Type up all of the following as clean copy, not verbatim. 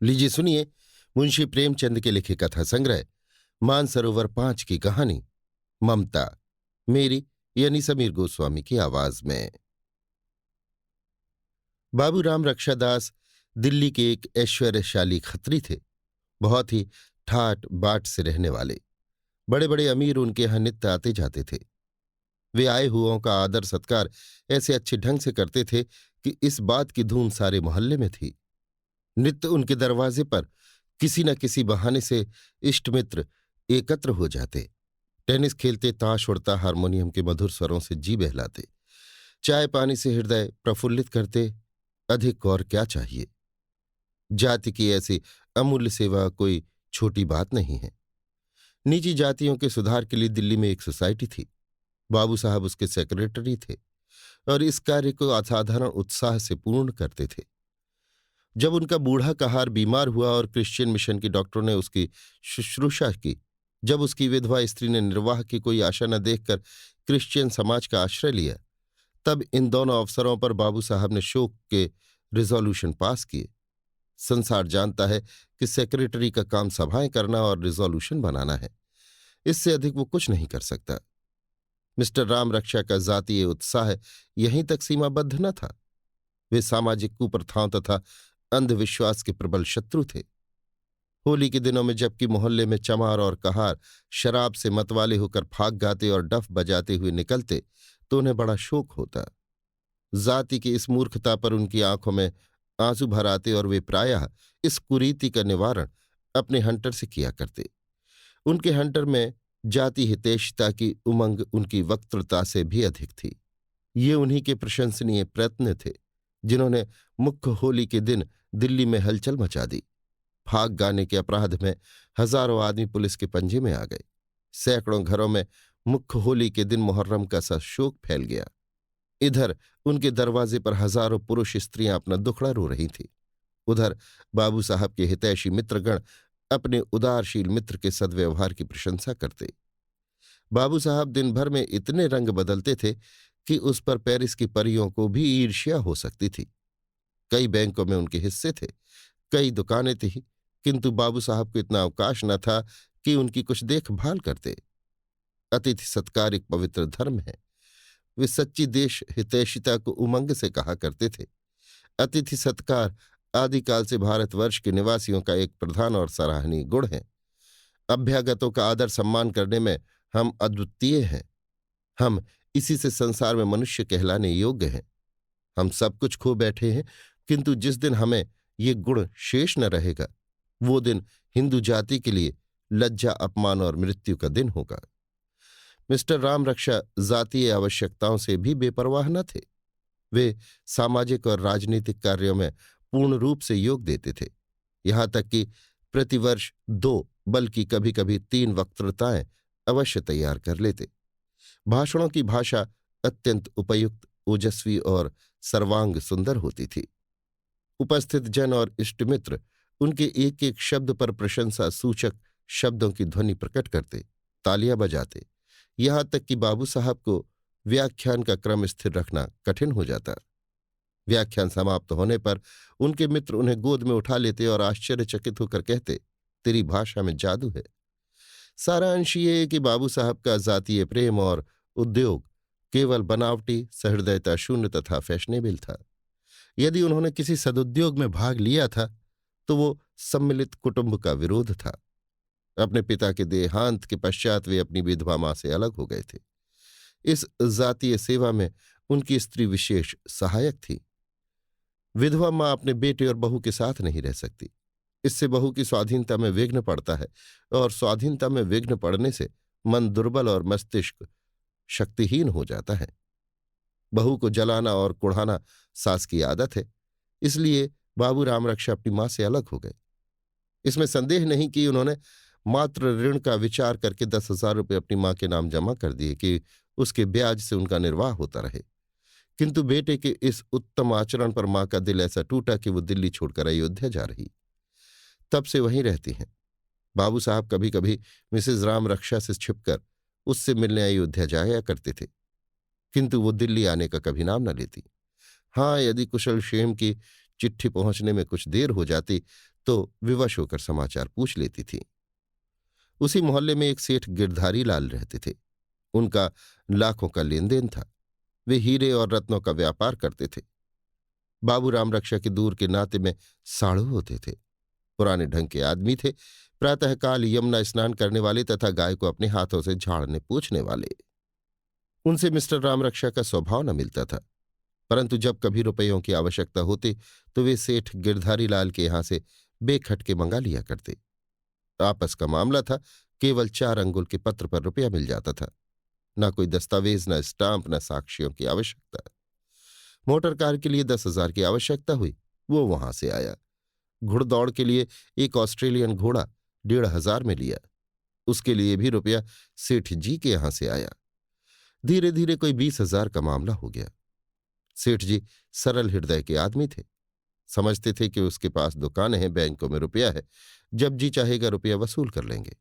लीजिए सुनिए मुंशी प्रेमचंद के लिखे कथा संग्रह मानसरोवर 5 की कहानी ममता, मेरी यानी समीर गोस्वामी की आवाज में। बाबूराम रक्षादास दिल्ली के एक ऐश्वर्यशाली खत्री थे। बहुत ही ठाट बाट से रहने वाले। बड़े बड़े अमीर उनके यहाँ नित्य आते जाते थे। वे आए हुओं का आदर सत्कार ऐसे अच्छे ढंग से करते थे कि इस बात की धूम सारे मोहल्ले में थी। नित्य उनके दरवाजे पर किसी न किसी बहाने से इष्ट मित्र एकत्र हो जाते। टेनिस खेलते, ताश उड़ता, हारमोनियम के मधुर स्वरों से जी बहलाते, चाय पानी से हृदय प्रफुल्लित करते। अधिक और क्या चाहिए। जाति की ऐसी अमूल्य सेवा कोई छोटी बात नहीं है। निजी जातियों के सुधार के लिए दिल्ली में एक सोसाइटी थी। बाबू साहब उसके सेक्रेटरी थे और इस कार्य को असाधारण उत्साह से पूर्ण करते थे। जब उनका बूढ़ा कहार बीमार हुआ और क्रिश्चियन मिशन की डॉक्टरों ने उसकी शुश्रूषा की, जब उसकी विधवा स्त्री ने निर्वाह की कोई आशा न देखकर क्रिश्चियन समाज का आश्रय लिया, तब इन दोनों अवसरों पर बाबू साहब ने शोक के रिजोल्यूशन पास किए। संसार जानता है कि सेक्रेटरी का काम सभाएं करना और रिजोल्यूशन बनाना है। इससे अधिक वो कुछ नहीं कर सकता। मिस्टर राम रक्षा का जातीय उत्साह यहीं तक सीमाबद्ध न था। वे सामाजिक कुप्रथाओं तथा अंधविश्वास के प्रबल शत्रु थे। होली के दिनों में जबकि मोहल्ले में चमार और कहार शराब से मतवाले होकर फाग गाते और डफ बजाते हुए निकलते तो उन्हें बड़ा शोक होता। जाति की इस मूर्खता पर उनकी आंखों में आंसू भर आते और वे प्रायः इस कुरीति का निवारण अपने हंटर से किया करते। उनके हंटर में जाति हितैषिता की उमंग उनकी वक्तृता से भी अधिक थी। ये उन्हीं के प्रशंसनीय प्रयत्न थे जिन्होंने मुख्य होली के दिन दिल्ली में हलचल मचा दी। फाग गाने के अपराध में हजारों आदमी पुलिस के पंजे में आ गए। सैकड़ों घरों में मुख्य होली के दिन मुहर्रम का सा शोक फैल गया। इधर उनके दरवाजे पर हजारों पुरुष स्त्रियां अपना दुखड़ा रो रही थीं। उधर बाबू साहब के हितैषी मित्रगण अपने उदारशील मित्र के सद्व्यवहार की प्रशंसा करते। बाबू साहब दिन भर में इतने रंग बदलते थे कि उस पर पेरिस की परियों को भी ईर्ष्या हो सकती थी। कई बैंकों में उनके हिस्से थे, कई दुकानें थीं, किंतु बाबू साहब को इतना अवकाश न था कि उनकी कुछ देखभाल करते। अतिथि सत्कार एक पवित्र धर्म है। वे सच्ची देश हितैषिता को उमंग से कहा करते थे। अतिथि सत्कार आदिकाल से भारतवर्ष के निवासियों का एक प्रधान और सराहनीय गुण है। अभ्यागतों का आदर सम्मान करने में हम अद्वितीय हैं। हम इसी से संसार में मनुष्य कहलाने योग्य हैं। हम सब कुछ खो बैठे हैं, किंतु जिस दिन हमें ये गुण शेष न रहेगा, वो दिन हिंदू जाति के लिए लज्जा, अपमान और मृत्यु का दिन होगा। मिस्टर राम रक्षा जातीय आवश्यकताओं से भी बेपरवाह न थे। वे सामाजिक और राजनीतिक कार्यों में पूर्ण रूप से योग देते थे। यहां तक कि प्रतिवर्ष 2 बल्कि कभी कभी 3 वक्तृताएं अवश्य तैयार कर लेते। भाषणों की भाषा अत्यंत उपयुक्त, ओजस्वी और सर्वांग सुंदर होती थी। उपस्थित जन और इष्टमित्र उनके एक एक शब्द पर प्रशंसा सूचक शब्दों की ध्वनि प्रकट करते, तालियां बजाते। यहां तक कि बाबू साहब को व्याख्यान का क्रम स्थिर रखना कठिन हो जाता। व्याख्यान समाप्त होने पर उनके मित्र उन्हें गोद में उठा लेते और आश्चर्यचकित होकर कहते, तेरी भाषा में जादू है। सारांश ये है कि बाबू साहब का जातीय प्रेम और उद्योग केवल बनावटी, सहृदयता शून्य तथा फैशनेबल था। यदि उन्होंने किसी सदुद्योग में भाग लिया था तो वो सम्मिलित कुटुंब का विरोध था। अपने पिता के देहांत के पश्चात वे अपनी विधवा मां से अलग हो गए थे। इस जातीय सेवा में उनकी स्त्री विशेष सहायक थी। विधवा मां अपने बेटे और बहू के साथ नहीं रह सकती। इससे बहू की स्वाधीनता में विघ्न पड़ता है और स्वाधीनता में विघ्न पड़ने से मन दुर्बल और मस्तिष्क शक्तिहीन हो जाता है। बहू को जलाना और कुढ़ाना सास की आदत है। इसलिए बाबू राम रक्षा अपनी मां से अलग हो गए। इसमें संदेह नहीं कि उन्होंने मात्र ऋण का विचार करके 10,000 रुपये अपनी मां के नाम जमा कर दिए कि उसके ब्याज से उनका निर्वाह होता रहे। किंतु बेटे के इस उत्तम आचरण पर मां का दिल ऐसा टूटा कि वो दिल्ली छोड़कर अयोध्या जा रही। तब से वहीं रहती हैं। बाबू साहब कभी कभी मिसेज राम रक्षा से छिपकर उससे मिलने अयोध्या जाया करते थे, किंतु वो दिल्ली आने का कभी नाम न लेती। हाँ, यदि कुशल क्षेम की चिट्ठी पहुंचने में कुछ देर हो जाती तो विवश होकर समाचार पूछ लेती थीं। उसी मोहल्ले में एक सेठ गिरधारी लाल रहते थे। उनका लाखों का लेन देन था। वे हीरे और रत्नों का व्यापार करते थे। बाबू राम रक्षा के दूर के नाते में साढ़ू होते थे। पुराने ढंग के आदमी थे। प्रातःकाल यमुना स्नान करने वाले तथा गाय को अपने हाथों से झाड़ने पूछने वाले। उनसे मिस्टर राम रक्षा का स्वभाव न मिलता था, परंतु जब कभी रुपयों की आवश्यकता होती तो वे सेठ गिरधारी लाल के यहां से बेखटके मंगा लिया करते। आपस का मामला था। केवल 4 अंगुल के पत्र पर रुपया मिल जाता था। न कोई दस्तावेज, न स्टाम्प, न साक्ष्यों की आवश्यकता। मोटर कार के लिए 10,000 की आवश्यकता हुई, वो वहां से आया। घुड़दौड़ के लिए एक ऑस्ट्रेलियन घोड़ा 1,500 में लिया, उसके लिए भी रुपया सेठ जी के यहां से आया। धीरे धीरे कोई 20,000 का मामला हो गया। सेठ जी सरल हृदय के आदमी थे। समझते थे कि उसके पास दुकानें हैं, बैंकों में रुपया है, जब जी चाहेगा रुपया वसूल कर लेंगे।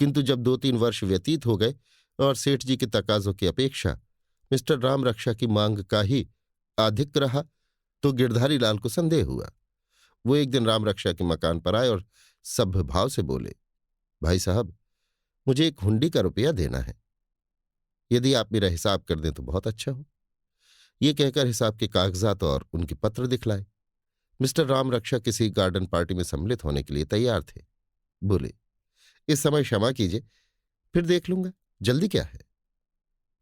किंतु जब 2-3 वर्ष व्यतीत हो गए और सेठ जी के तकाजों की अपेक्षा मिस्टर राम रक्षा की मांग का ही अधिक रहा, तो गिरधारी लाल को संदेह हुआ। वो एक दिन राम रक्षा के मकान पर आए और सभ्य भाव से बोले, भाई साहब, मुझे एक हुंडी का रुपया देना है। यदि आप मेरा हिसाब कर दें तो बहुत अच्छा हो। ये कहकर हिसाब के कागजात और उनके पत्र दिखलाए। मिस्टर राम रक्षा किसी गार्डन पार्टी में सम्मिलित होने के लिए तैयार थे। बोले, इस समय क्षमा कीजिए, फिर देख लूंगा, जल्दी क्या है।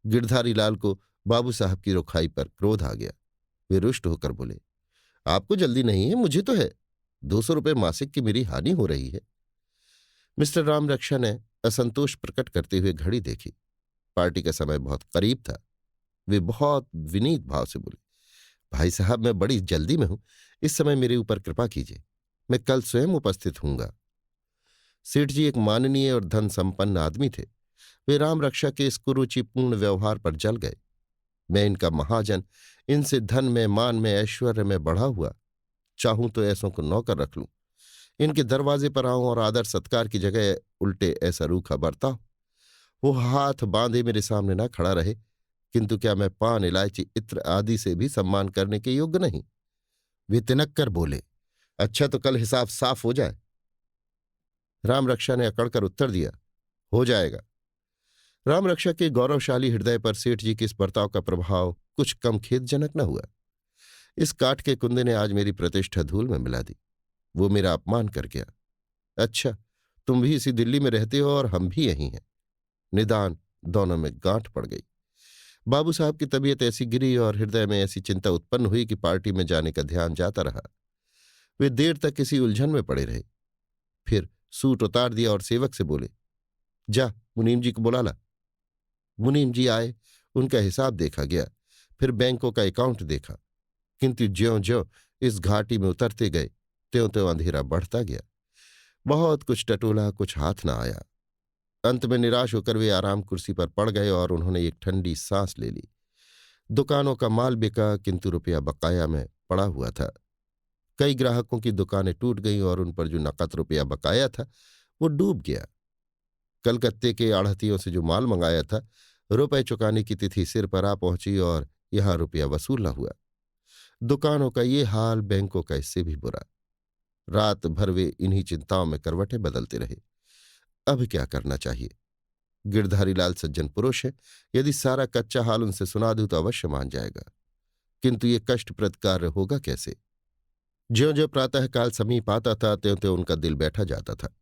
गिरधारी लाल को बाबू साहब की रुखाई पर क्रोध आ गया। वे रुष्ट होकर बोले, आपको जल्दी नहीं है, मुझे तो है। 200 रुपये मासिक की मेरी हानि हो रही है। मिस्टर राम रक्षा ने असंतोष प्रकट करते हुए घड़ी देखी। पार्टी का समय बहुत करीब था। वे बहुत विनीत भाव से बोले, भाई साहब, मैं बड़ी जल्दी में हूं, इस समय मेरे ऊपर कृपा कीजिए, मैं कल स्वयं उपस्थित हूंगा। सेठ जी एक माननीय और धन संपन्न आदमी थे। वे राम रक्षा के इस कुरुचिपूर्ण व्यवहार पर जल गए। मैं इनका महाजन, इनसे धन में, मान में, ऐश्वर्य में बढ़ा हुआ, चाहूं तो ऐसों को नौकर रख लूं, इनके दरवाजे पर आऊं और आदर सत्कार की जगह उल्टे ऐसा रूखा बरताव। वो हाथ बांधे मेरे सामने न खड़ा रहे, किंतु क्या मैं पान, इलायची, इत्र आदि से भी सम्मान करने के योग्य नहीं? वे तिनक कर बोले, अच्छा तो कल हिसाब साफ हो जाए। राम रक्षा ने अकड़कर उत्तर दिया, हो जाएगा। राम रक्षा के गौरवशाली हृदय पर सेठ जी के इस बर्ताव का प्रभाव कुछ कम खेदजनक न हुआ। इस काठ के कुंदे ने आज मेरी प्रतिष्ठा धूल में मिला दी। वो मेरा अपमान कर गया। अच्छा, तुम भी इसी दिल्ली में रहते हो और हम भी यहीं हैं। निदान दोनों में गांठ पड़ गई। बाबू साहब की तबीयत ऐसी गिरी और हृदय में ऐसी चिंता उत्पन्न हुई कि पार्टी में जाने का ध्यान जाता रहा। वे देर तक किसी उलझन में पड़े रहे। फिर सूट उतार दिया और सेवक से बोले, जा मुनीम जी को बुला ला। मुनीम जी आए। उनका हिसाब देखा गया, फिर बैंकों का अकाउंट देखा, किंतु ज्यों ज्यों इस घाटी में उतरते गए त्यों त्यों अंधेरा बढ़ता गया। बहुत कुछ टटोला, कुछ हाथ न आया। अंत में निराश होकर वे आराम कुर्सी पर पड़ गए और उन्होंने एक ठंडी सांस ले ली। दुकानों का माल बिका, किंतु रुपया बकाया में पड़ा हुआ था। कई ग्राहकों की दुकानें टूट गईं और उन पर जो नकद रुपया बकाया था वो डूब गया। कलकत्ते के आढ़तियों से जो माल मंगाया था, रुपए चुकाने की तिथि सिर पर आ पहुंची और यहां रुपया वसूल न हुआ। दुकानों का ये हाल, बैंकों का इससे भी बुरा। रात भर वे इन्हीं चिंताओं में करवटें बदलते रहे। अब क्या करना चाहिए? गिरधारी लाल सज्जन पुरुष है, यदि सारा कच्चा हाल उनसे सुना दूं तो अवश्य मान जाएगा, किंतु ये कष्टप्रद कार्य होगा कैसे? ज्यों ज्यों प्रातःकाल समीप आता था त्यों त्यों उनका दिल बैठा जाता था।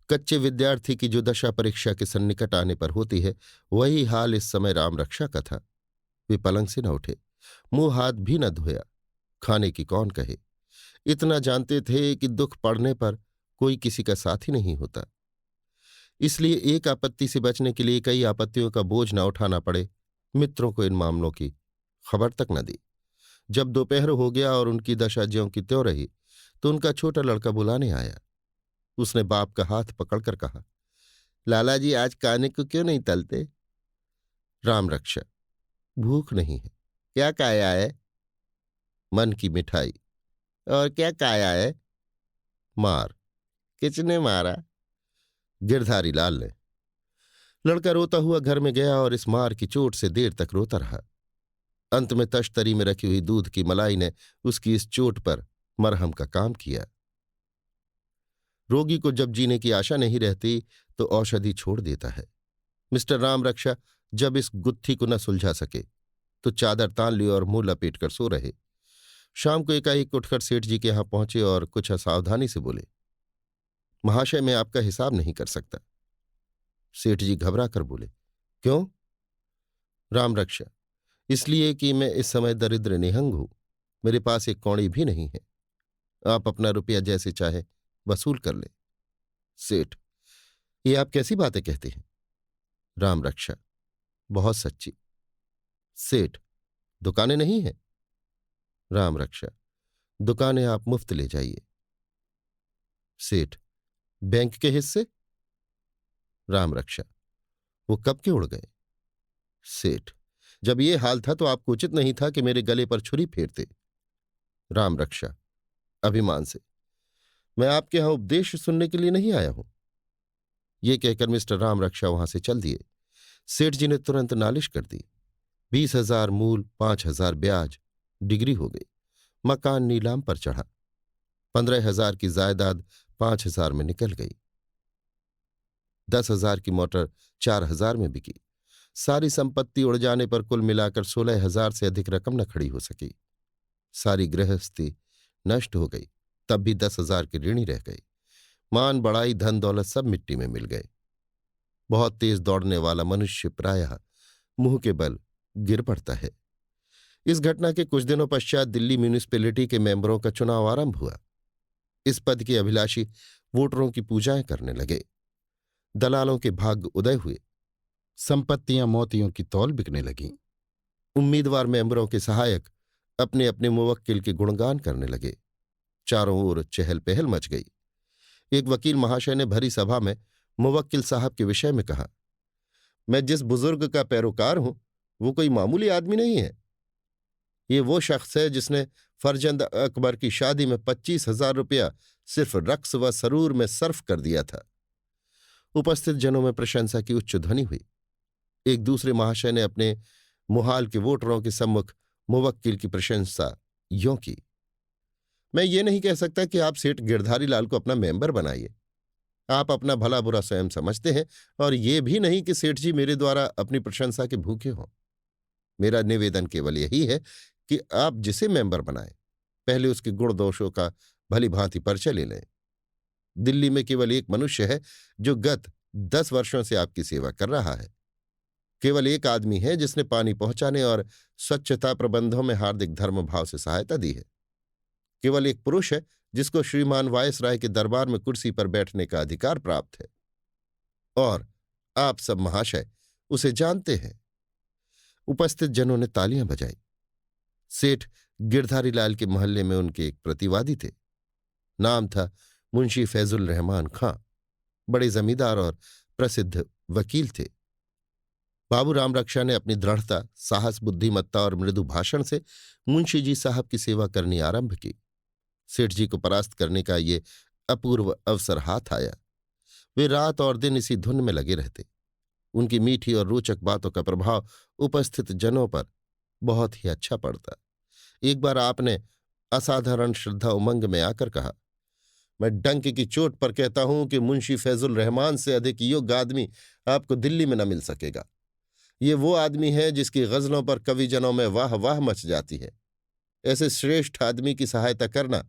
कच्चे विद्यार्थी की जो दशा परीक्षा के सन्निकट आने पर होती है, वही हाल इस समय राम रक्षा का था। वे पलंग से न उठे, मुंह हाथ भी न धोया। खाने की कौन कहे। इतना जानते थे कि दुख पड़ने पर कोई किसी का साथी नहीं होता, इसलिए एक आपत्ति से बचने के लिए कई आपत्तियों का बोझ न उठाना पड़े, मित्रों को इन मामलों की खबर तक न दी। जब दोपहर हो गया और उनकी दशा ज्यों की त्यों रही, तो उनका छोटा लड़का बुलाने आया। उसने बाप का हाथ पकड़कर कहा, लाला जी, आज काने को क्यों नहीं तलते? राम रक्षा, भूख नहीं है। क्या काया है? मन की मिठाई। और क्या काया है? मार। किसने मारा? गिरधारी लाल ने। लड़का रोता हुआ घर में गया और इस मार की चोट से देर तक रोता रहा। अंत में तश्तरी में रखी हुई दूध की मलाई ने उसकी इस चोट पर मरहम का काम किया। रोगी को जब जीने की आशा नहीं रहती तो औषधि छोड़ देता है। मिस्टर राम रक्षा जब इस गुत्थी को न सुलझा सके तो चादर तान ली और मुंह लपेट कर सो रहे। शाम को एकाएक उठकर सेठ जी के यहां पहुंचे और कुछ असावधानी से बोले, महाशय, मैं आपका हिसाब नहीं कर सकता। सेठ जी घबरा कर बोले, क्यों? राम रक्षा, इसलिए कि मैं इस समय दरिद्र निहंग हूं, मेरे पास एक कौड़ी भी नहीं है। आप अपना रुपया जैसे चाहे वसूल कर ले। सेठ, ये आप कैसी बातें कहते हैं? राम रक्षा, बहुत सच्ची। सेठ, दुकानें नहीं हैं? राम रक्षा, दुकानें आप मुफ्त ले जाइए। सेठ, बैंक के हिस्से? राम रक्षा, वो कब के उड़ गए? सेठ, जब ये हाल था तो आपको उचित नहीं था कि मेरे गले पर छुरी फेरते। राम रक्षा, अभिमान से, मैं आपके यहां उपदेश सुनने के लिए नहीं आया हूं। ये कहकर मिस्टर राम रक्षा वहां से चल दिए। सेठ जी ने तुरंत नालिश कर दी। 20,000 मूल, 5,000 ब्याज, डिग्री हो गई। मकान नीलाम पर चढ़ा। 15,000 की जायदाद 5,000 में निकल गई। 10,000 की मोटर 4,000 में बिकी। सारी संपत्ति उड़ जाने पर कुल मिलाकर 16,000 से अधिक रकम न खड़ी हो सकी। सारी गृहस्थी नष्ट हो गई, तब भी 10,000 की ऋणी रह गई। मान बढ़ाई, धन दौलत सब मिट्टी में मिल गए। बहुत तेज दौड़ने वाला मनुष्य प्रायः मुंह के बल गिर पड़ता है। इस घटना के कुछ दिनों पश्चात दिल्ली म्यूनिसिपैलिटी के मेंबरों का चुनाव आरंभ हुआ। इस पद के अभिलाषी वोटरों की पूजाएं करने लगे। दलालों के भाग्य उदय हुए। संपत्तियां मोतियों की तौल बिकने लगीं। उम्मीदवार मेंबरों के सहायक अपने अपने मुवक्किल के गुणगान करने लगे। चारों ओर चहल पहल मच गई। एक वकील महाशय ने भरी सभा में मुवक्किल साहब के विषय में कहा, मैं जिस बुजुर्ग का पैरोकार हूं वो कोई मामूली आदमी नहीं है। ये वो शख्स है जिसने फरजंद अकबर की शादी में 25,000 रुपया सिर्फ रक्स व सरूर में सर्फ कर दिया था। उपस्थित जनों में प्रशंसा की उच्च ध्वनि हुई। एक दूसरे महाशय ने अपने मुहाल के वोटरों के सम्मुख मुवक्किल की प्रशंसा यों की, मैं ये नहीं कह सकता कि आप सेठ गिरधारी लाल को अपना मेंबर बनाइए। आप अपना भला बुरा स्वयं समझते हैं और ये भी नहीं कि सेठ जी मेरे द्वारा अपनी प्रशंसा के भूखे हों। मेरा निवेदन केवल यही है कि आप जिसे मेंबर बनाएं, पहले उसके गुण दोषों का भली भांति परिचय ले लें। दिल्ली में केवल एक मनुष्य है जो गत 10 वर्षों से आपकी सेवा कर रहा है। केवल एक आदमी है जिसने पानी पहुंचाने और स्वच्छता प्रबंधों में हार्दिक धर्म भाव से सहायता दी है। केवल एक पुरुष है जिसको श्रीमान वायसराय के दरबार में कुर्सी पर बैठने का अधिकार प्राप्त है, और आप सब महाशय उसे जानते हैं। उपस्थित जनों ने तालियां बजाई। सेठ गिरधारी लाल के मोहल्ले में उनके एक प्रतिवादी थे। नाम था मुंशी फैजुल रहमान खां। बड़े जमींदार और प्रसिद्ध वकील थे। बाबू राम रक्षा ने अपनी दृढ़ता, साहस, बुद्धिमत्ता और मृदु भाषण से मुंशी जी साहब की सेवा करनी आरंभ की। सेठ जी को परास्त करने का ये अपूर्व अवसर हाथ आया। वे रात और दिन इसी धुन में लगे रहते। उनकी मीठी और रोचक बातों का प्रभाव उपस्थित जनों पर बहुत ही अच्छा पड़ता। एक बार आपने असाधारण श्रद्धा उमंग में आकर कहा, मैं डंक की चोट पर कहता हूं कि मुंशी फैजुल रहमान से अधिक योग्य आदमी आपको दिल्ली में न मिल सकेगा। ये वो आदमी है जिसकी गजलों पर कविजनों में वाह वाह मच जाती है। ऐसे श्रेष्ठ आदमी की सहायता करना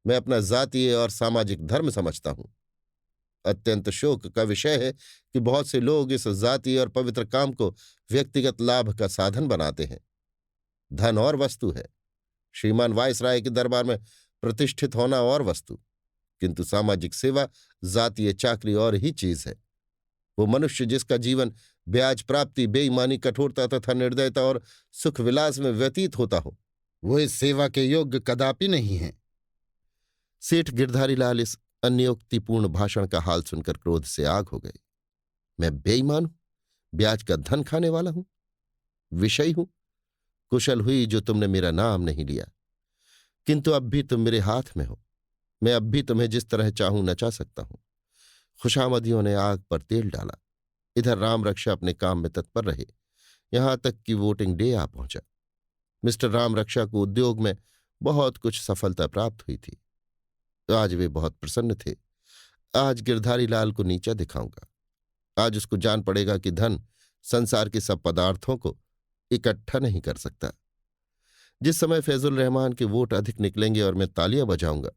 मैं अपना जातीय और सामाजिक धर्म समझता हूं। अत्यंत शोक का विषय है कि बहुत से लोग इस जातीय और पवित्र काम को व्यक्तिगत लाभ का साधन बनाते हैं। धन और वस्तु है, श्रीमान वायसराय के दरबार में प्रतिष्ठित होना और वस्तु, किंतु सामाजिक सेवा, जातीय चाकरी और ही चीज है। वो मनुष्य जिसका जीवन ब्याज प्राप्ति, बेईमानी, कठोरता तथा निर्दयता और सुख विलास में व्यतीत होता हो, वो इस सेवा के योग्य कदापि नहीं है। सेठ गिरधारी लाल इस अन्योक्तिपूर्ण भाषण का हाल सुनकर क्रोध से आग हो गए। मैं बेईमान हूं, ब्याज का धन खाने वाला हूं, विषयी हूं। कुशल हुई जो तुमने मेरा नाम नहीं लिया, किंतु अब भी तुम मेरे हाथ में हो। मैं अब भी तुम्हें जिस तरह चाहूं नचा सकता हूं। खुशामदियों ने आग पर तेल डाला। इधर राम रक्षा अपने काम में तत्पर रहे, यहां तक कि वोटिंग डे आ पहुंचा। मिस्टर राम रक्षा को उद्योग में बहुत कुछ सफलता प्राप्त हुई थी। आज वे बहुत प्रसन्न थे। आज गिरधारी लाल को नीचा दिखाऊंगा। आज उसको जान पड़ेगा कि धन संसार के सब पदार्थों को इकट्ठा नहीं कर सकता। जिस समय फैजुल रहमान के वोट अधिक निकलेंगे और मैं तालियां बजाऊंगा,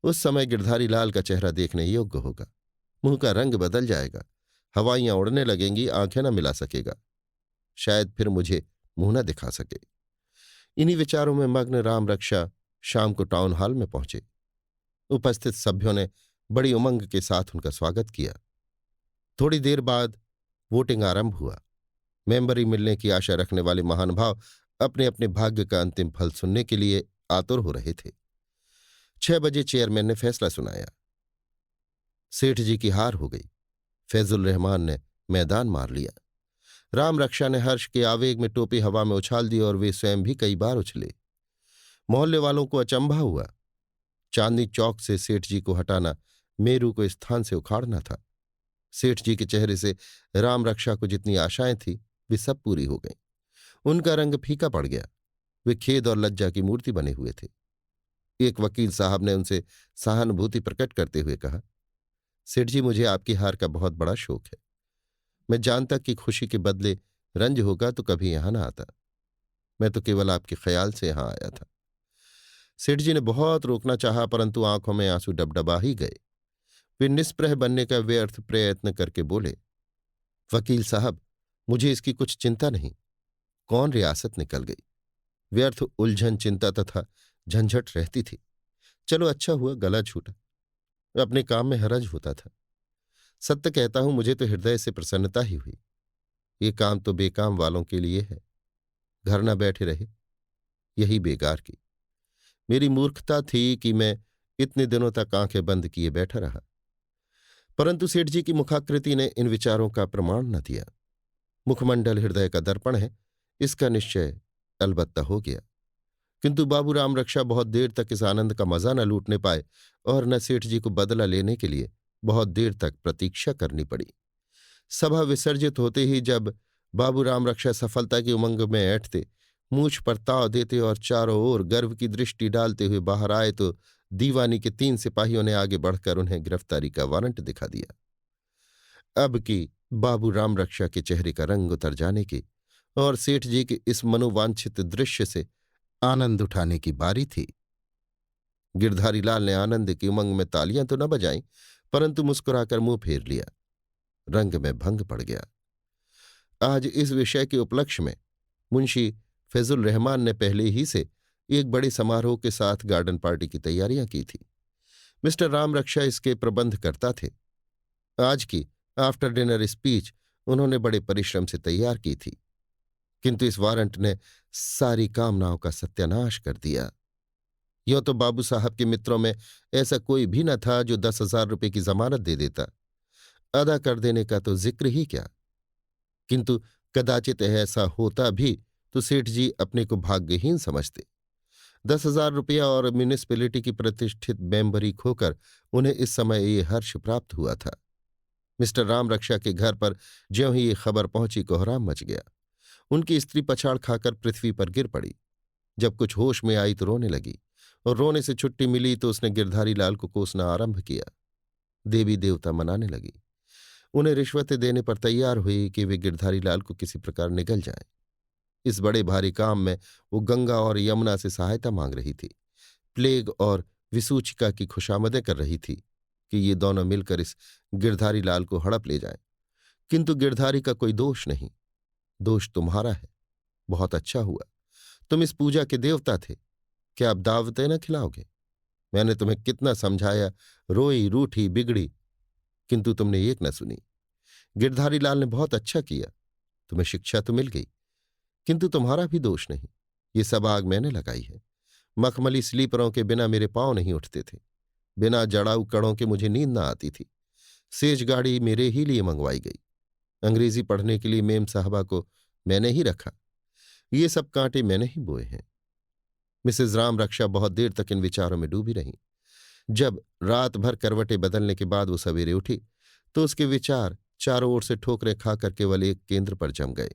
उस समय गिरधारी लाल का चेहरा देखने योग्य होगा। मुंह का रंग बदल जाएगा, हवाइयां उड़ने लगेंगी, आंखें न मिला सकेगा, शायद फिर मुझे मुंह न दिखा सके। इन्हीं विचारों में मग्न राम रक्षा शाम को टाउन हॉल में पहुंचे। उपस्थित सभ्यों ने बड़ी उमंग के साथ उनका स्वागत किया। थोड़ी देर बाद वोटिंग आरंभ हुआ। मेंबरी मिलने की आशा रखने वाले महानुभाव अपने अपने भाग्य का अंतिम फल सुनने के लिए आतुर हो रहे थे। 6 बजे चेयरमैन ने फैसला सुनाया। सेठ जी की हार हो गई। फैजुल रहमान ने मैदान मार लिया। राम रक्षा ने हर्ष के आवेग में टोपी हवा में उछाल दी और वे स्वयं भी कई बार उछले। मोहल्ले वालों को अचंभा हुआ। चांदनी चौक से सेठ जी को हटाना मेरू को स्थान से उखाड़ना था। सेठ जी के चेहरे से राम रक्षा को जितनी आशाएं थी वे सब पूरी हो गईं। उनका रंग फीका पड़ गया। वे खेद और लज्जा की मूर्ति बने हुए थे। एक वकील साहब ने उनसे सहानुभूति प्रकट करते हुए कहा, सेठ जी, मुझे आपकी हार का बहुत बड़ा शोक है। मैं जानता कि खुशी के बदले रंज होगा तो कभी यहां ना आता। मैं तो केवल आपके ख्याल से यहां आया था। सेठ जी ने बहुत रोकना चाहा, परंतु आंखों में आंसू डबडबा ही गए। वे निष्प्रह बनने का व्यर्थ प्रयत्न करके बोले, वकील साहब, मुझे इसकी कुछ चिंता नहीं। कौन रियासत निकल गई, व्यर्थ उलझन, चिंता तथा झंझट रहती थी। चलो अच्छा हुआ गला छूटा, अपने काम में हरज होता था। सत्य कहता हूं, मुझे तो हृदय से प्रसन्नता ही हुई। ये काम तो बेकाम वालों के लिए है। घर न बैठे रहे, यही बेकार की। मेरी मूर्खता थी कि मैं इतने दिनों तक आंखें बंद किए बैठा रहा। परंतु सेठ जी की मुखाकृति ने इन विचारों का प्रमाण न दिया। मुखमंडल हृदय का दर्पण है, इसका निश्चय अलबत्ता हो गया। किंतु बाबू राम रक्षा बहुत देर तक इस आनंद का मजा न लूटने पाए और न सेठ जी को बदला लेने के लिए बहुत देर तक प्रतीक्षा करनी पड़ी। सभा विसर्जित होते ही जब बाबू राम रक्षा सफलता की उमंग में ऐंठते, मूछ पर ताव देते और चारों ओर गर्व की दृष्टि डालते हुए बाहर आए तो दीवानी के 3 सिपाहियों ने आगे बढ़कर उन्हें गिरफ्तारी का वारंट दिखा दिया। अब की बाबू राम रक्षा के चेहरे का रंग उतर जाने की और सेठ जी के इस मनोवांछित दृश्य से आनंद उठाने की बारी थी। गिरधारी लाल ने आनंद की उमंग में तालियां तो न बजाईं, परंतु मुस्कुराकर मुंह फेर लिया। रंग में भंग पड़ गया। आज इस विषय के उपलक्ष्य में मुंशी फैजुल रहमान ने पहले ही से एक बड़े समारोह के साथ गार्डन पार्टी की तैयारियां की थी। मिस्टर राम रक्षा इसके प्रबंध करता थे। आज की आफ्टर डिनर स्पीच उन्होंने बड़े परिश्रम से तैयार की थी, किंतु इस वारंट ने सारी कामनाओं का सत्यानाश कर दिया। यों तो बाबू साहब के मित्रों में ऐसा कोई भी न था जो 10,000 रुपये की जमानत दे देता। अदा कर देने का तो जिक्र ही क्या। किंतु कदाचित ऐसा होता भी तो सेठ जी अपने को भाग्यहीन समझते। 10,000 रुपया और म्यूनिसिपैलिटी की प्रतिष्ठित मेंबरी खोकर उन्हें इस समय ये हर्ष प्राप्त हुआ था। मिस्टर राम रक्षा के घर पर ज्यों ही ये खबर पहुंची, कोहराम मच गया। उनकी स्त्री पछाड़ खाकर पृथ्वी पर गिर पड़ी। जब कुछ होश में आई तो रोने लगी, और रोने से छुट्टी मिली तो उसने गिरधारी लाल को कोसना आरंभ किया। देवी देवता मनाने लगी। उन्हें रिश्वतें देने पर तैयार हुई कि वे गिरधारी लाल को किसी प्रकार निगल जाएं। इस बड़े भारी काम में वो गंगा और यमुना से सहायता मांग रही थी। प्लेग और विसूचिका की खुशामदें कर रही थी कि ये दोनों मिलकर इस गिरधारी लाल को हड़प ले जाएं। किंतु गिरधारी का कोई दोष नहीं, दोष तुम्हारा है। बहुत अच्छा हुआ, तुम इस पूजा के देवता थे। क्या अब दावतें न खिलाओगे? मैंने तुम्हें कितना समझाया, रोई, रूठी, बिगड़ी, किंतु तुमने एक न सुनी। गिरधारी लाल ने बहुत अच्छा किया, तुम्हें शिक्षा तो मिल गई, किंतु तुम्हारा भी दोष नहीं। ये सब आग मैंने लगाई है। मखमली स्लीपरों के बिना मेरे पांव नहीं उठते थे। बिना जड़ाऊ कड़ों के मुझे नींद न आती थी। सेज गाड़ी मेरे ही लिए मंगवाई गई। अंग्रेजी पढ़ने के लिए मेम साहबा को मैंने ही रखा। ये सब कांटे मैंने ही बोए हैं। मिसेज राम रक्षा बहुत देर तक इन विचारों में डूबी रहीं। जब रात भर करवटें बदलने के बाद वो सवेरे उठी तो उसके विचार चारों ओर से ठोकरें खाकर केवल एक केंद्र पर जम गए।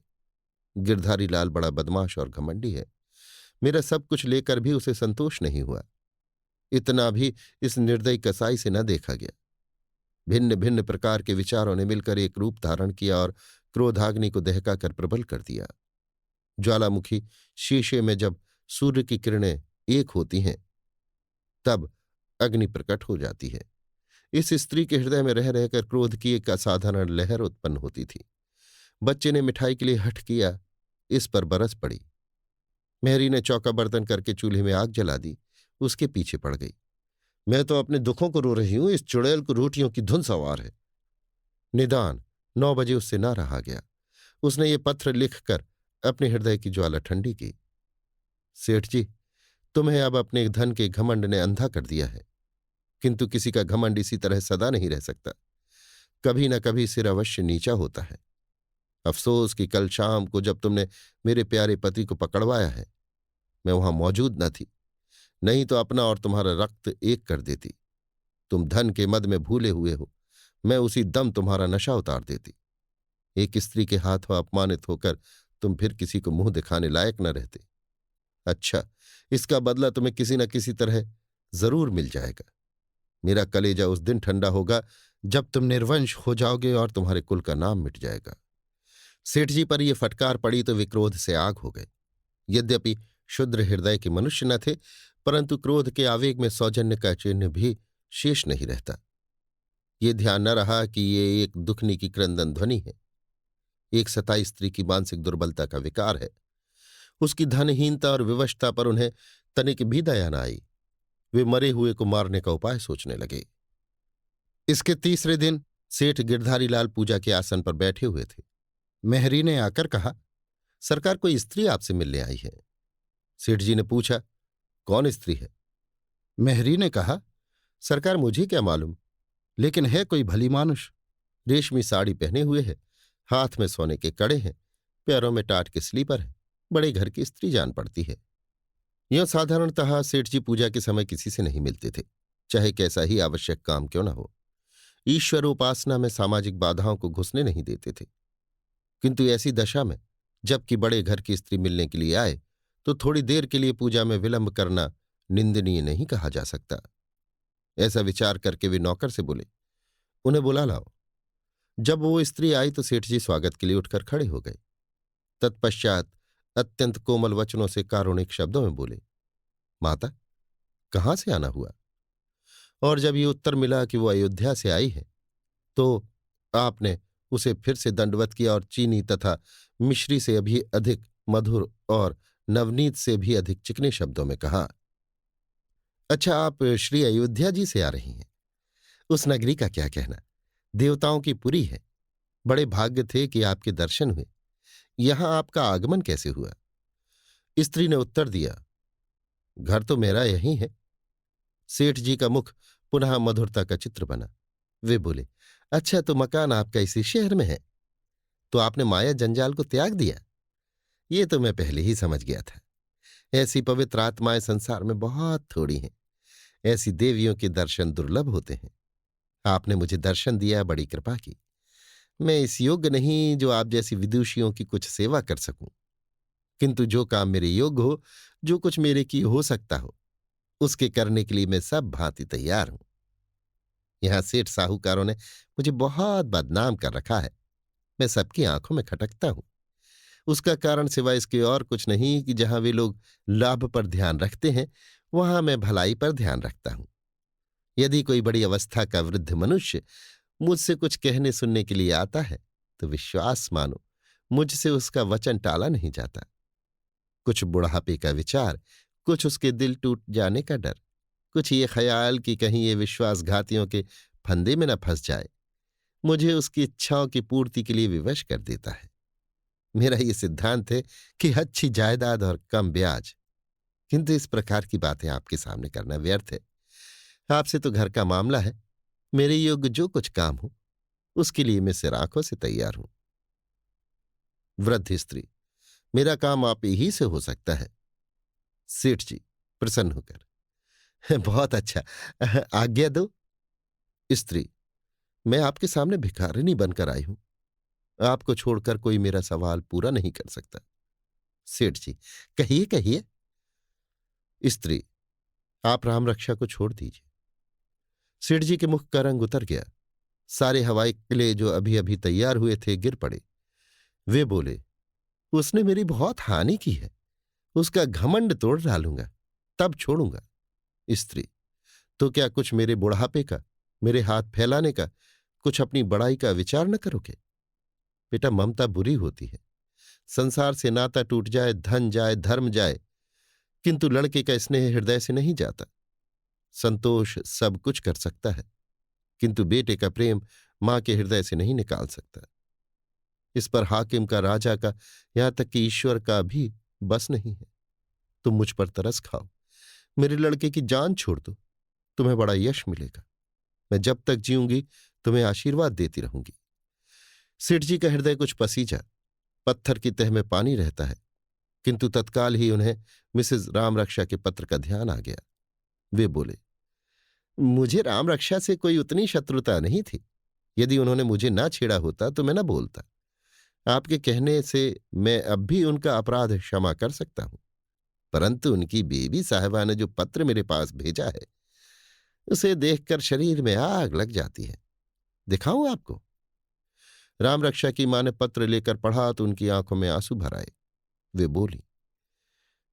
गिरधारी लाल बड़ा बदमाश और घमंडी है। मेरा सब कुछ लेकर भी उसे संतोष नहीं हुआ। इतना भी इस निर्दयी कसाई से न देखा गया। भिन्न भिन्न प्रकार के विचारों ने मिलकर एक रूप धारण किया और क्रोधाग्नि को दहका कर प्रबल कर दिया। ज्वालामुखी शीशे में जब सूर्य की किरणें एक होती हैं तब अग्नि प्रकट हो जाती है। इस स्त्री के हृदय में रह रहकर क्रोध की एक असाधारण लहर उत्पन्न होती थी। बच्चे ने मिठाई के लिए हठ किया, इस पर बरस पड़ी। मेहरी ने चौका बर्तन करके चूल्हे में आग जला दी, उसके पीछे पड़ गई। मैं तो अपने दुखों को रो रही हूं, इस चुड़ैल को रोटियों की धुन सवार है। निदान 9 बजे उससे ना रहा गया। उसने ये पत्र लिखकर अपने हृदय की ज्वाला ठंडी की। सेठ जी, तुम्हें अब अपने धन के घमंड ने अंधा कर दिया है, किंतु किसी का घमंड इसी तरह सदा नहीं रह सकता। कभी न कभी सिर अवश्य नीचा होता है। अफसोस कि कल शाम को जब तुमने मेरे प्यारे पति को पकड़वाया है, मैं वहां मौजूद न थी, नहीं तो अपना और तुम्हारा रक्त एक कर देती। तुम धन के मद में भूले हुए हो, मैं उसी दम तुम्हारा नशा उतार देती। एक स्त्री के हाथों अपमानित होकर तुम फिर किसी को मुंह दिखाने लायक न रहते। अच्छा, इसका बदला तुम्हें किसी न किसी तरह जरूर मिल जाएगा। मेरा कलेजा उस दिन ठंडा होगा जब तुम निर्वंश हो जाओगे और तुम्हारे कुल का नाम मिट जाएगा। सेठ जी पर यह फटकार पड़ी तो वे क्रोध से आग हो गए। यद्यपि शुद्र हृदय के मनुष्य न थे, परंतु क्रोध के आवेग में सौजन्य का चिन्ह भी शेष नहीं रहता। ये ध्यान न रहा कि ये एक दुखनी की क्रंदन ध्वनि है, एक सताई स्त्री की मानसिक दुर्बलता का विकार है। उसकी धनहीनता और विवशता पर उन्हें तनिक भी दया न आई। वे मरे हुए को मारने का उपाय सोचने लगे। इसके तीसरे दिन सेठ गिरधारी लाल पूजा के आसन पर बैठे हुए थे। मेहरी ने आकर कहा, सरकार कोई स्त्री आपसे मिलने आई है। सेठ जी ने पूछा, कौन स्त्री है? मेहरी ने कहा, सरकार मुझे क्या मालूम, लेकिन है कोई भली मानुष। रेशमी साड़ी पहने हुए है, हाथ में सोने के कड़े हैं, पैरों में टाट के स्लीपर है, बड़े घर की स्त्री जान पड़ती है। यह साधारणतः सेठ जी पूजा के समय किसी से नहीं मिलते थे, चाहे कैसा ही आवश्यक काम क्यों न हो। ईश्वर उपासना में सामाजिक बाधाओं को घुसने नहीं देते थे। किंतु ऐसी दशा में जबकि बड़े घर की स्त्री मिलने के लिए आए तो थोड़ी देर के लिए पूजा में विलंब करना निंदनीय नहीं कहा जा सकता। ऐसा विचार करके वे नौकर से बोले, उन्हें बुला लाओ। जब वो स्त्री आई तो सेठ जी स्वागत के लिए उठकर खड़े हो गए। तत्पश्चात अत्यंत कोमल वचनों से कारुणिक शब्दों में बोले, माता, कहाँ से आना हुआ? और जब ये उत्तर मिला कि वो अयोध्या से आई है तो आपने उसे फिर से दंडवत किया और चीनी तथा मिश्री से भी अधिक मधुर और नवनीत से भी अधिक चिकने शब्दों में कहा, अच्छा, आप श्री अयोध्या जी से आ रही हैं। उस नगरी का क्या कहना, देवताओं की पुरी है। बड़े भाग्य थे कि आपके दर्शन हुए। यहां आपका आगमन कैसे हुआ? स्त्री ने उत्तर दिया, घर तो मेरा यही है। सेठ जी का मुख पुनः मधुरता का चित्र बना। वे बोले, अच्छा, तो मकान आपका इसी शहर में है? तो आपने माया जंजाल को त्याग दिया? ये तो मैं पहले ही समझ गया था। ऐसी पवित्र आत्माएं संसार में बहुत थोड़ी हैं। ऐसी देवियों के दर्शन दुर्लभ होते हैं। आपने मुझे दर्शन दिया, बड़ी कृपा की। मैं इस योग्य नहीं जो आप जैसी विदुषियों की कुछ सेवा कर सकूं, किंतु जो काम मेरे योग्य हो, जो कुछ मेरे की हो सकता हो, उसके करने के लिए मैं सब भांति तैयार हूं। यहां सेठ साहूकारों ने मुझे बहुत बदनाम कर रखा है। मैं सबकी आंखों में खटकता हूं। उसका कारण सिवाय इसके और कुछ नहीं कि जहां वे लोग लाभ पर ध्यान रखते हैं, वहां मैं भलाई पर ध्यान रखता हूं। यदि कोई बड़ी अवस्था का वृद्ध मनुष्य मुझसे कुछ कहने सुनने के लिए आता है तो विश्वास मानो, मुझसे उसका वचन टाला नहीं जाता। कुछ बुढ़ापे का विचार, कुछ उसके दिल टूट जाने का डर, कुछ ये ख्याल कि कहीं ये विश्वासघातियों के फंदे में न फंस जाए, मुझे उसकी इच्छाओं की पूर्ति के लिए विवश कर देता है। मेरा ये सिद्धांत है कि अच्छी जायदाद और कम ब्याज, किंतु इस प्रकार की बातें आपके सामने करना व्यर्थ है। आपसे तो घर का मामला है। मेरे योग्य जो कुछ काम हो उसके लिए मैं सिर आंखों से तैयार हूं। वृद्ध स्त्री, मेरा काम आप ही से हो सकता है। सेठ जी प्रसन्न होकर, बहुत अच्छा, आज्ञा दो। स्त्री, मैं आपके सामने भिखारिनी बनकर आई हूं। आपको छोड़कर कोई मेरा सवाल पूरा नहीं कर सकता। सेठ जी, कहिए कहिए। स्त्री, आप राम रक्षा को छोड़ दीजिए। सेठ जी के मुख का रंग उतर गया। सारे हवाई किले जो अभी अभी तैयार हुए थे गिर पड़े। वे बोले, उसने मेरी बहुत हानि की है, उसका घमंड तोड़ डालूंगा, तब छोड़ूंगा। स्त्री, तो क्या कुछ मेरे बुढ़ापे का, मेरे हाथ फैलाने का, कुछ अपनी बड़ाई का विचार न करोगे? बेटा, ममता बुरी होती है। संसार से नाता टूट जाए, धन जाए, धर्म जाए, किंतु लड़के का स्नेह हृदय से नहीं जाता। संतोष सब कुछ कर सकता है, किंतु बेटे का प्रेम मां के हृदय से नहीं निकाल सकता। इस पर हाकिम का, राजा का, यहां तक कि ईश्वर का भी बस नहीं है। तुम मुझ पर तरस खाओ, मेरे लड़के की जान छोड़ दो, तुम्हें बड़ा यश मिलेगा। मैं जब तक जीऊंगी तुम्हें आशीर्वाद देती रहूंगी। सेठ जी का हृदय कुछ पसीजा, पत्थर की तह में पानी रहता है, किंतु तत्काल ही उन्हें मिसेज रामरक्षा के पत्र का ध्यान आ गया। वे बोले, मुझे रामरक्षा से कोई उतनी शत्रुता नहीं थी। यदि उन्होंने मुझे ना छेड़ा होता तो मैं न बोलता। आपके कहने से मैं अब भी उनका अपराध क्षमा कर सकता हूं, परंतु उनकी बीवी साहिबा ने जो पत्र मेरे पास भेजा है, उसे देखकर शरीर में आग लग जाती है। दिखाऊं आपको? रामरक्षा की मां ने पत्र लेकर पढ़ा तो उनकी आंखों में आंसू भर आए। वे बोली,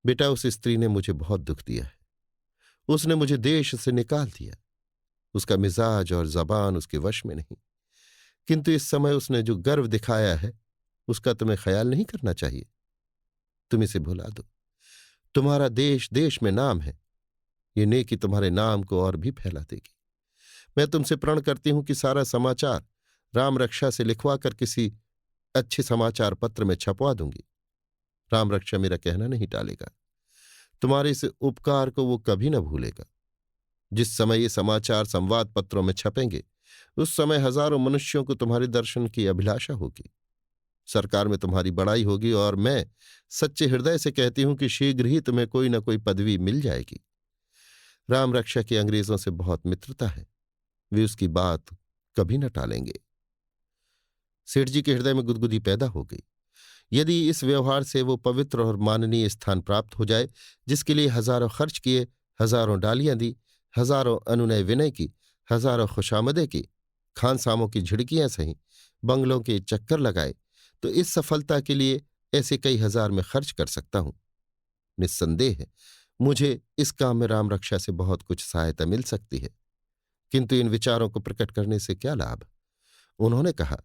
बेटा, उस स्त्री ने मुझे बहुत दुख दिया है। उसने मुझे देश से निकाल दिया। उसका मिजाज और जबान उसके वश में नहीं, किंतु इस समय उसने जो गर्व दिखाया है उसका तुम्हें ख्याल नहीं करना चाहिए। तुम इसे भुला दो। तुम्हारा देश देश में नाम है, ये नेकी तुम्हारे नाम को और भी फैला देगी। मैं तुमसे प्रण करती हूं कि सारा समाचार रामरक्षा से लिखवा कर किसी अच्छे समाचार पत्र में छपवा दूंगी। रामरक्षा मेरा कहना नहीं टालेगा। तुम्हारे इस उपकार को वो कभी न भूलेगा। जिस समय ये समाचार संवाद पत्रों में छपेंगे, उस समय हजारों मनुष्यों को तुम्हारे दर्शन की अभिलाषा होगी। सरकार में तुम्हारी बड़ाई होगी, और मैं सच्चे हृदय से कहती हूं कि शीघ्र ही तुम्हें कोई न कोई पदवी मिल जाएगी। रामरक्षा की अंग्रेजों से बहुत मित्रता है, वे उसकी बात कभी न टालेंगे। सेठ जी के हृदय में गुदगुदी पैदा हो गई। यदि इस व्यवहार से वो पवित्र और माननीय स्थान प्राप्त हो जाए, जिसके लिए हजारों खर्च किए, हजारों डालियां दी, हजारों अनुनय विनय की, हजारों खुशामदे की, खानसामों की झिड़कियां सही, बंगलों के चक्कर लगाए, तो इस सफलता के लिए ऐसे कई हजार में खर्च कर सकता हूं। निस्संदेह है मुझे इस काम में रामरक्षा से बहुत कुछ सहायता मिल सकती है, किंतु इन विचारों को प्रकट करने से क्या लाभ? उन्होंने कहा,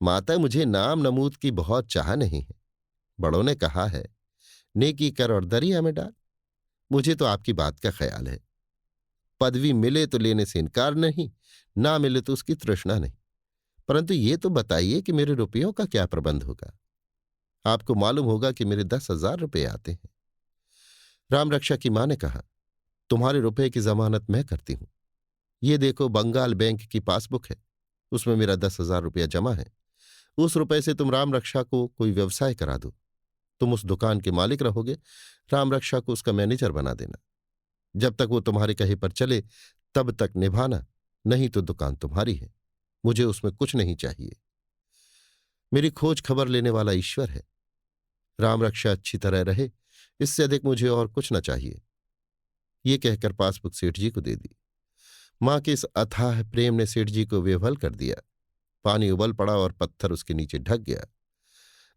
माता, मुझे नाम नमूद की बहुत चाह नहीं है। बड़ों ने कहा है, नेकी कर और दरिया में डाल। मुझे तो आपकी बात का ख्याल है। पदवी मिले तो लेने से इनकार नहीं, ना मिले तो उसकी तृष्णा नहीं, परंतु ये तो बताइए कि मेरे रुपयों का क्या प्रबंध होगा? आपको मालूम होगा कि मेरे 10,000 रुपये आते हैं। रामरक्षा की मां ने कहा, तुम्हारे रुपए की जमानत मैं करती हूं। ये देखो, बंगाल बैंक की पासबुक है, उसमें मेरा 10,000 रुपया जमा है। उस रुपए से तुम रामरक्षा को कोई व्यवसाय करा दो। तुम उस दुकान के मालिक रहोगे, रामरक्षा को उसका मैनेजर बना देना। जब तक वो तुम्हारे कहे पर चले तब तक निभाना, नहीं तो दुकान तुम्हारी है। मुझे उसमें कुछ नहीं चाहिए। मेरी खोज खबर लेने वाला ईश्वर है। रामरक्षा अच्छी तरह रहे, इससे अधिक मुझे और कुछ न चाहिए। ये कहकर पासबुक सेठ जी को दे दी। मां के इस अथाह प्रेम ने सेठ जी को विह्वल कर दिया। पानी उबल पड़ा और पत्थर उसके नीचे ढक गया।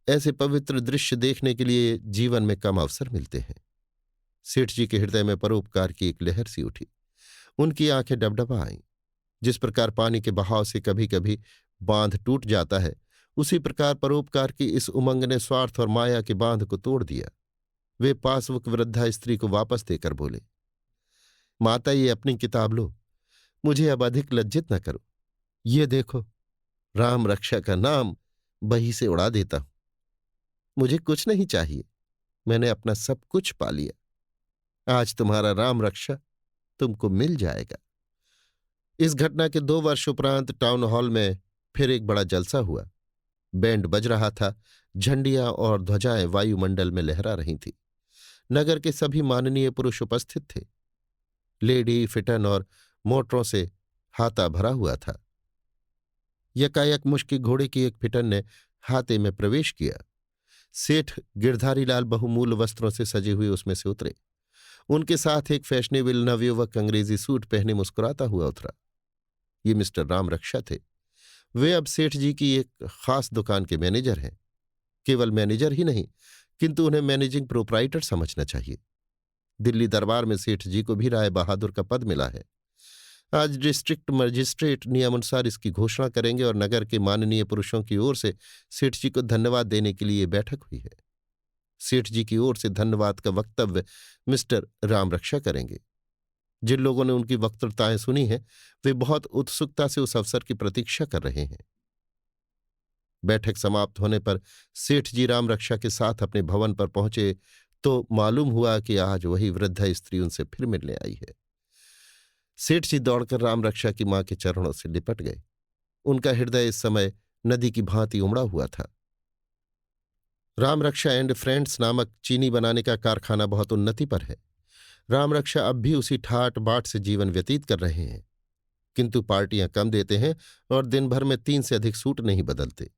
ऐसे पवित्र दृश्य देखने के लिए जीवन में कम अवसर मिलते हैं। सेठ जी के हृदय में परोपकार की एक लहर सी उठी। उनकी आंखें डबडबा आईं। जिस प्रकार पानी के बहाव से कभी कभी बांध टूट जाता है, उसी प्रकार परोपकार की इस उमंग ने स्वार्थ और माया के बांध को तोड़ दिया। वे पासबुक वृद्धा स्त्री को वापस देकर बोले, माता, ये अपनी किताब लो, मुझे अब अधिक लज्जित न करो। ये देखो, राम रक्षा का नाम बही से उड़ा देता हूं। मुझे कुछ नहीं चाहिए, मैंने अपना सब कुछ पा लिया। आज तुम्हारा राम रक्षा तुमको मिल जाएगा। इस घटना के 2 वर्ष उपरांत टाउन हॉल में फिर एक बड़ा जलसा हुआ। बैंड बज रहा था, झंडियां और ध्वजाएं वायुमंडल में लहरा रही थीं। नगर के सभी माननीय पुरुष उपस्थित थे। लेडी फिटन और मोटरों से हाथा भरा हुआ था। यकायक मुश्किल घोड़े की एक फिटन ने हाथे में प्रवेश किया। सेठ गिरधारी लाल बहुमूल्य वस्त्रों से सजे हुए उसमें से उतरे। उनके साथ एक फैशनेबल नवयुवक अंग्रेजी सूट पहने मुस्कुराता हुआ उतरा। ये मिस्टर रामरक्षा थे। वे अब सेठ जी की एक खास दुकान के मैनेजर हैं। केवल मैनेजर ही नहीं, किंतु उन्हें मैनेजिंग प्रोप्राइटर समझना चाहिए। दिल्ली दरबार में सेठ जी को भी राय बहादुर का पद मिला है। आज डिस्ट्रिक्ट मजिस्ट्रेट नियमानुसार इसकी घोषणा करेंगे और नगर के माननीय पुरुषों की ओर से सेठ जी को धन्यवाद देने के लिए बैठक हुई है। सेठ जी की ओर से धन्यवाद का वक्तव्य मिस्टर राम रक्षा करेंगे। जिन लोगों ने उनकी वक्तृताएं सुनी हैं, वे बहुत उत्सुकता से उस अवसर की प्रतीक्षा कर रहे हैं। बैठक समाप्त होने पर सेठ जी राम रक्षा के साथ अपने भवन पर पहुंचे तो मालूम हुआ कि आज वही वृद्धा स्त्री उनसे फिर मिलने आई है। सेठ जी दौड़कर राम रक्षा की मां के चरणों से लिपट गए। उनका हृदय इस समय नदी की भांति उमड़ा हुआ था। राम रक्षा एंड फ्रेंड्स नामक चीनी बनाने का कारखाना बहुत उन्नति पर है। राम रक्षा अब भी उसी ठाट बाट से जीवन व्यतीत कर रहे हैं, किंतु पार्टियां कम देते हैं और दिन भर में 3 से अधिक सूट नहीं बदलते।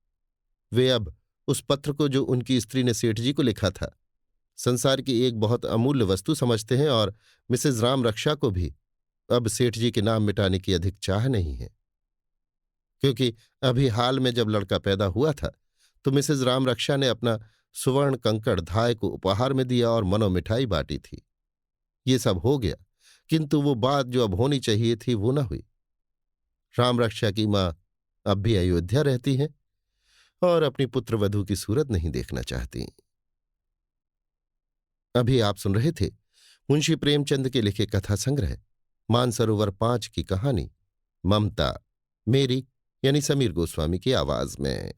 वे अब उस पत्र को जो उनकी स्त्री ने सेठ जी को लिखा था, संसार की एक बहुत अमूल्य वस्तु समझते हैं और मिसेज राम रक्षा को भी अब सेठ जी के नाम मिटाने की अधिक चाह नहीं है। क्योंकि अभी हाल में जब लड़का पैदा हुआ था तो मिसेज राम रक्षा ने अपना सुवर्ण कंकड़ धाय को उपहार में दिया और मनो मिठाई बांटी थी। ये सब हो गया, किंतु वो बात जो अब होनी चाहिए थी वो न हुई। राम रक्षा की मां अब भी अयोध्या रहती हैं और अपनी पुत्रवधू की सूरत नहीं देखना चाहती। अभी आप सुन रहे थे मुंशी प्रेमचंद के लिखे कथा संग्रह मानसरोवर 5 की कहानी ममता, मेरी यानी समीर गोस्वामी की आवाज में।